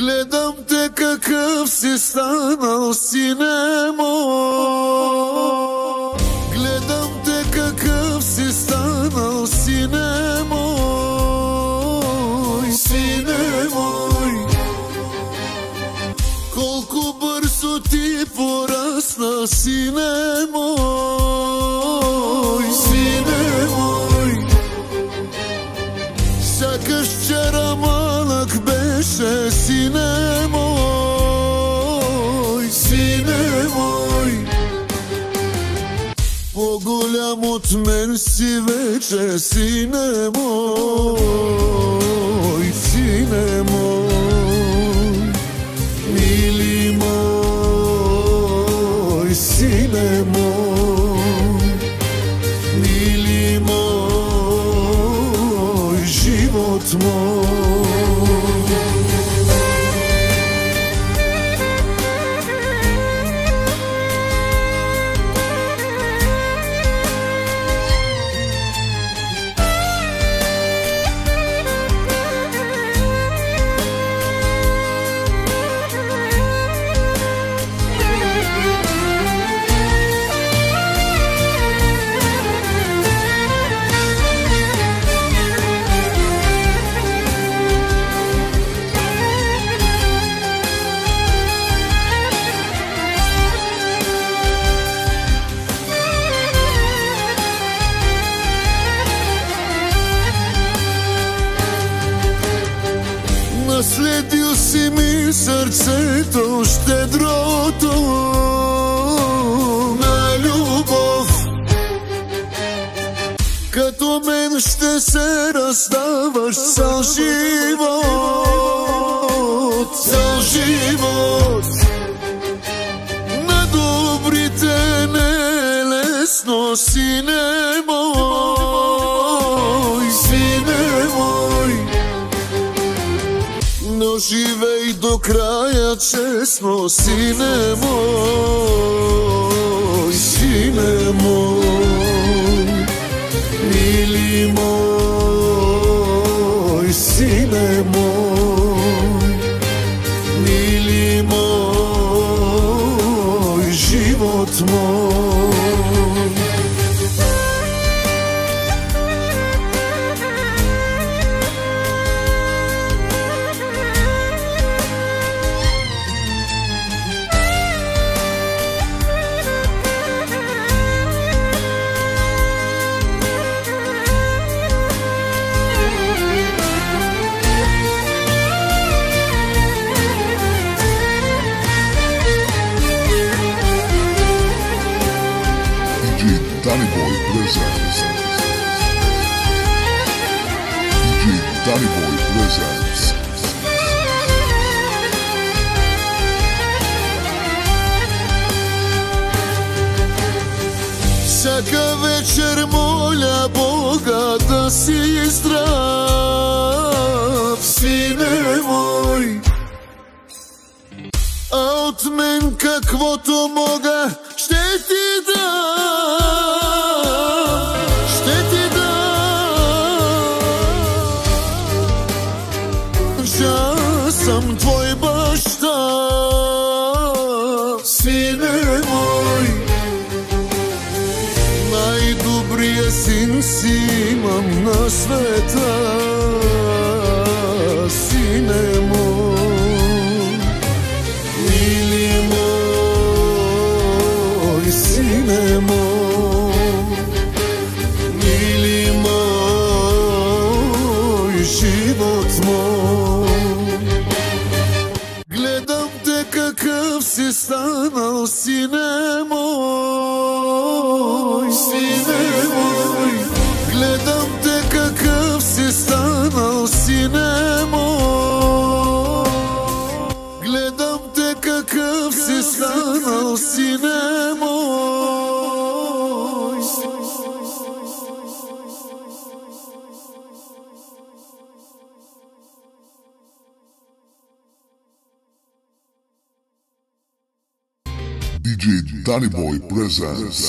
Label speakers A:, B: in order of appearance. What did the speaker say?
A: Гледам те какъв си станал, сине мой. Гледам те какъв си станал, сине мой. Сине мой, колко бързо ти порасна, сине мой. Сине мой, сякаш вчера малък беше, сине мой. Сине мой, по-голям от мен си вече, сине мой. Сине мой, мили мой, сине мой, мили мой, живот мой. Наследил си ми сърцето, щедрото на любов. Като мен ще се разставаш цял живот, цял живот. На добрите не е лесно, сине мой. Сине мой, но живей до края честно, сине мой. Сине мой, мили мой, сине мой, мили мой, живот мой.
B: Danny Boy presents. DJ Danny Boy presents.
A: Всяка вечер моля Бога да си здрав, сине мой. А от мен каквото мога ще ти дам, ще ти дам. Аз съм твой баща, сине мой. Най-добрия син си имам на света, сине мой. Сине мой, мили мой, живот мой. Гледам те какъв си станал, сине мой. Сине мой, гледам те какъв си станал, сине мой. Гледам те какъв си станал, сине мой.
B: DJ Danny Boy presents.